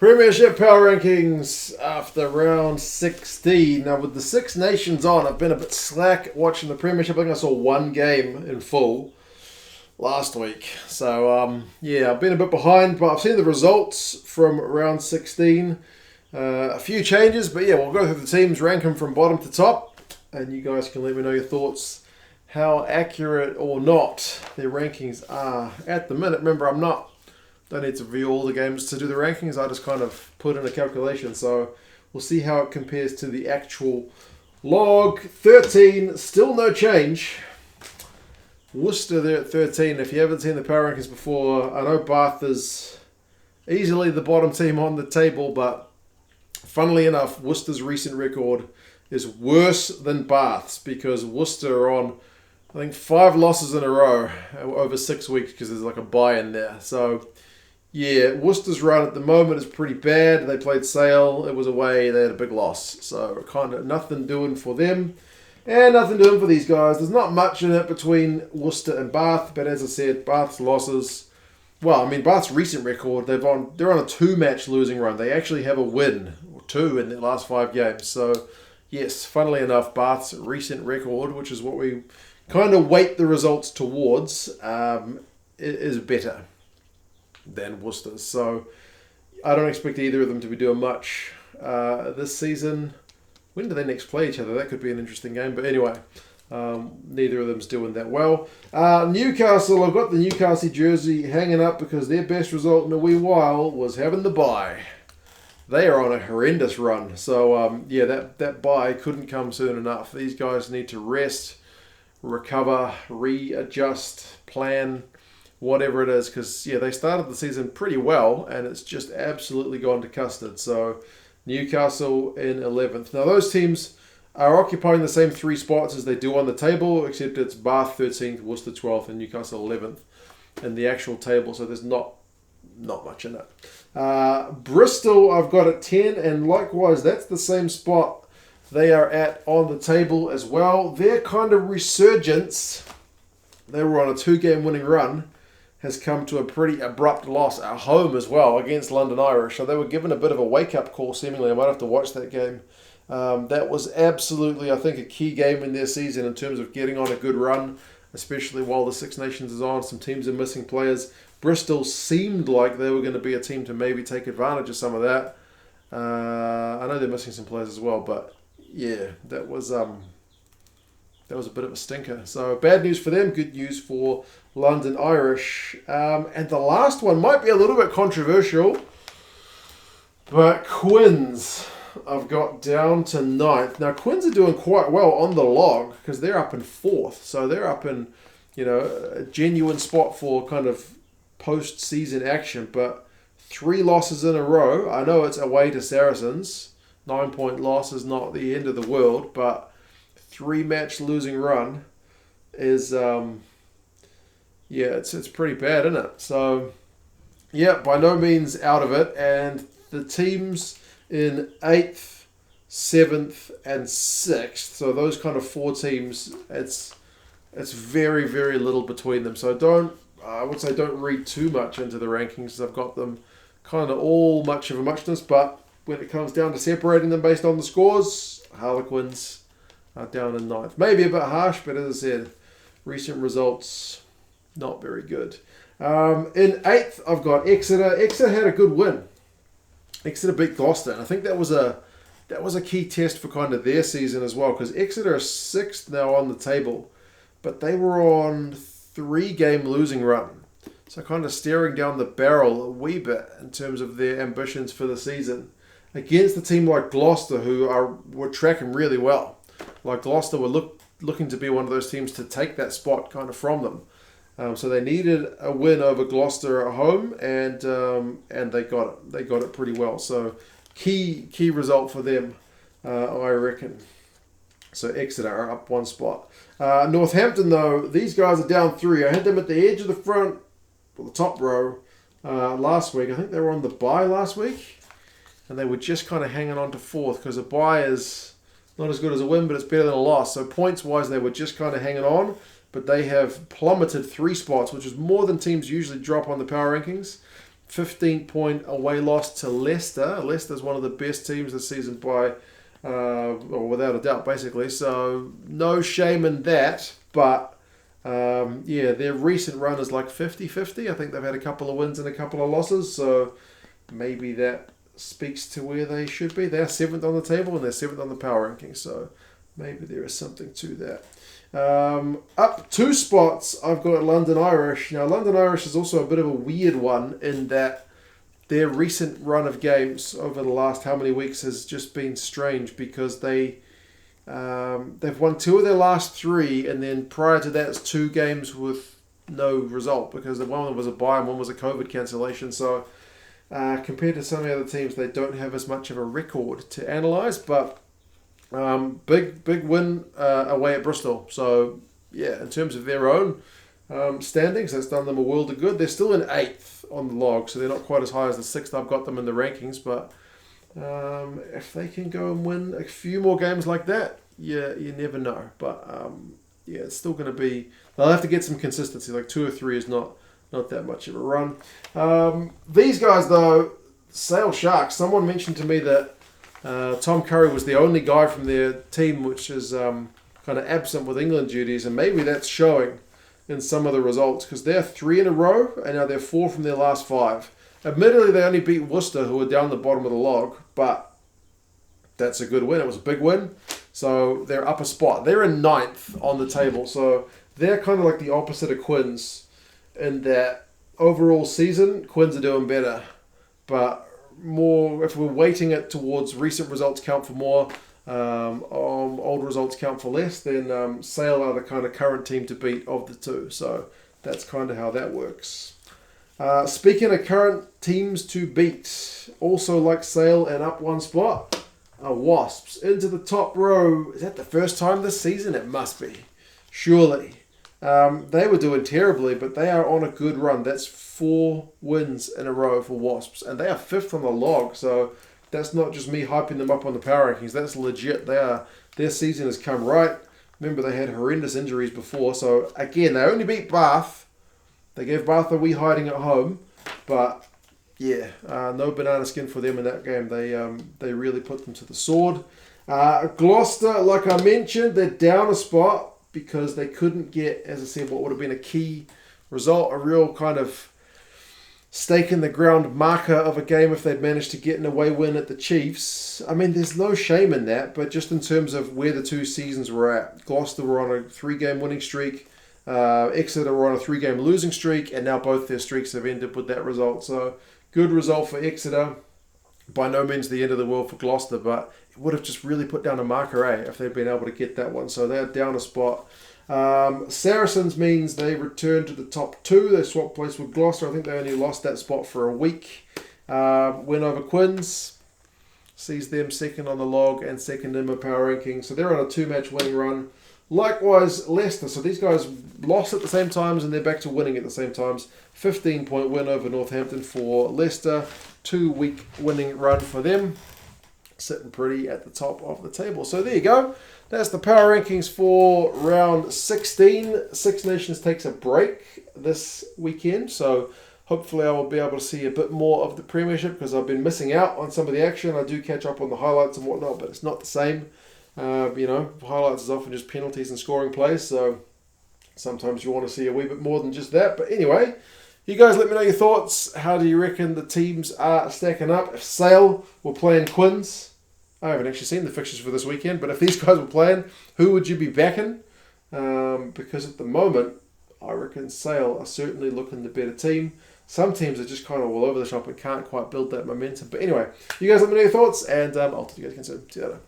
Premiership Power Rankings after round 16. Now, with the Six Nations on, I've been a bit slack watching the Premiership. I think I saw one game in full last week. So, I've been a bit behind, but I've seen the results from round 16. A few changes, but we'll go through the teams, rank them from bottom to top, and you guys can let me know your thoughts, how accurate or not their rankings are at the minute. Remember, don't need to review all the games to do the rankings. I just kind of put in a calculation. So we'll see how it compares to the actual log. 13, still no change. Worcester there at 13. If you haven't seen the power rankings before, I know Bath is easily the bottom team on the table, but funnily enough, Worcester's recent record is worse than Bath's because Worcester are on, I think, 5 losses in a row over 6 weeks because there's like a bye in there. So Worcester's run at the moment is pretty bad. They played Sale. It was away. They had a big loss. So kind of nothing doing for them. And nothing doing for these guys. There's not much in it between Worcester and Bath. But as I said, Bath's losses... Bath's recent record, they're on a 2-match losing run. They actually have a win, or 2 in their last 5 games. So, yes, funnily enough, Bath's recent record, which is what we kind of weight the results towards, is better than Worcester's. So I don't expect either of them to be doing much this season. When do they next play each other? That could be an interesting game. But anyway, neither of them's doing that well. Newcastle, I've got the Newcastle jersey hanging up because their best result in a wee while was having the bye. They are on a horrendous run. So that bye couldn't come soon enough. These guys need to rest, recover, readjust, plan, whatever it is, because they started the season pretty well and it's just absolutely gone to custard. So Newcastle in 11th. Now those teams are occupying the same 3 spots as they do on the table, except it's Bath 13th, Worcester 12th, and Newcastle 11th in the actual table. So there's not much in it. Bristol I've got at 10, and likewise that's the same spot they are at on the table as well. Their kind of resurgence, they were on a 2-game winning run, has come to a pretty abrupt loss at home as well against London Irish. So they were given a bit of a wake-up call, seemingly. I might have to watch that game. That was absolutely, I think, a key game in their season in terms of getting on a good run, especially while the Six Nations is on. Some teams are missing players. Bristol seemed like they were going to be a team to maybe take advantage of some of that. I know they're missing some players as well, but that was a bit of a stinker. So bad news for them, good news for London Irish. And the last one might be a little bit controversial, but Quins I've got down to 9th. Now Quins are doing quite well on the log because they're up in 4th. So they're up in, a genuine spot for kind of post-season action. But 3 losses in a row. I know it's away to Saracens. 9-point loss is not the end of the world, but 3-match losing run is, it's pretty bad, isn't it? So, by no means out of it. And the teams in 8th, 7th, and 6th, so those kind of 4 teams, it's very, very little between them. So don't read too much into the rankings. I've got them kind of all much of a muchness, but when it comes down to separating them based on the scores, Harlequins are down in 9th. Maybe a bit harsh, but as I said, recent results, not very good. In 8th, I've got Exeter. Exeter had a good win. Exeter beat Gloucester, and I think that was a key test for kind of their season as well, because Exeter are 6th now on the table, but they were on 3-game losing run. So kind of staring down the barrel a wee bit in terms of their ambitions for the season against a team like Gloucester, who were tracking really well. Like Gloucester were looking to be one of those teams to take that spot kind of from them. So they needed a win over Gloucester at home, and they got it. They got it pretty well. So key result for them, I reckon. So Exeter are up 1 spot. Northampton, though, these guys are down 3. I had them at the edge of the front, or the top row, last week. I think they were on the bye last week, and they were just kind of hanging on to 4th because a bye is not as good as a win, but it's better than a loss. So points-wise, they were just kind of hanging on. But they have plummeted 3 spots, which is more than teams usually drop on the power rankings. 15-point away loss to Leicester. Leicester's one of the best teams this season by, or without a doubt, basically. So no shame in that. But their recent run is like 50-50. I think they've had a couple of wins and a couple of losses. So maybe that speaks to where they should be. They're 7th on the table and they're 7th on the power ranking. So maybe there is something to that. Up 2 spots, I've got London Irish. Now, London Irish is also a bit of a weird one in that their recent run of games over the last how many weeks has just been strange because they've won 2 of their last 3, and then prior to that, it's 2 games with no result because one was a bye and one was a COVID cancellation. So compared to some of the other teams, they don't have as much of a record to analyse, but big win away at Bristol. So, yeah, in terms of their own standings, that's done them a world of good. They're still in 8th on the log, so they're not quite as high as the 6th I've got them in the rankings. But if they can go and win a few more games like that, you never know. But, it's still going to be... They'll have to get some consistency. Like 2 or 3 is not that much of a run. These guys, though, Sale Sharks, someone mentioned to me that Tom Curry was the only guy from their team which is kind of absent with England duties, and maybe that's showing in some of the results because they're 3 in a row and now they're 4 from their last 5. Admittedly, they only beat Worcester, who are down the bottom of the log, but that's a good win. It was a big win, so they're up a spot. They're in 9th on the table, so they're kind of like the opposite of Quins in that overall season, Quins are doing better, but more if we're weighting it towards recent results count for more, old results count for less, then Sale are the kind of current team to beat of the 2. So that's kind of how that works. Speaking of current teams to beat, also like Sale and up 1 spot, Wasps into the top row. Is that the first time this season? It must be. Surely. They were doing terribly, but they are on a good run. That's 4 wins in a row for Wasps, and they are 5th on the log. So that's not just me hyping them up on the power rankings. That's legit. Their season has come right. Remember, they had horrendous injuries before. So again, they only beat Bath. They gave Bath a wee hiding at home, but yeah, no banana skin for them in that game. They really put them to the sword. Gloucester, like I mentioned, they're down a spot because they couldn't get, as I said, what would have been a key result, a real kind of stake in the ground marker of a game if they'd managed to get an away win at the Chiefs. I mean, there's no shame in that, but just in terms of where the 2 seasons were at, Gloucester were on a 3-game winning streak, Exeter were on a 3-game losing streak, and now both their streaks have ended with that result. So, good result for Exeter. By no means the end of the world for Gloucester, but it would have just really put down a marker, if they'd been able to get that one. So they're down a spot. Saracens means they return to the top 2. They swapped place with Gloucester. I think they only lost that spot for a week. Win over Quins sees them 2nd on the log and 2nd in my power ranking. So they're on a 2-match winning run. Likewise, Leicester. So these guys lost at the same times and they're back to winning at the same times. 15-point win over Northampton for Leicester. 2-week winning run for them. Sitting pretty at the top of the table. So there you go. That's the power rankings for round 16. Six Nations takes a break this weekend. So hopefully I will be able to see a bit more of the Premiership because I've been missing out on some of the action. I do catch up on the highlights and whatnot, but it's not the same. Highlights is often just penalties and scoring plays. So sometimes you want to see a wee bit more than just that. But anyway, you guys let me know your thoughts. How do you reckon the teams are stacking up? If Sale were playing Quins, I haven't actually seen the fixtures for this weekend, but if these guys were playing, who would you be backing? Because at the moment, I reckon Sale are certainly looking the better team. Some teams are just kind of all over the shop and can't quite build that momentum. But anyway, you guys let me know your thoughts, and I'll talk to you guys again soon. See you later.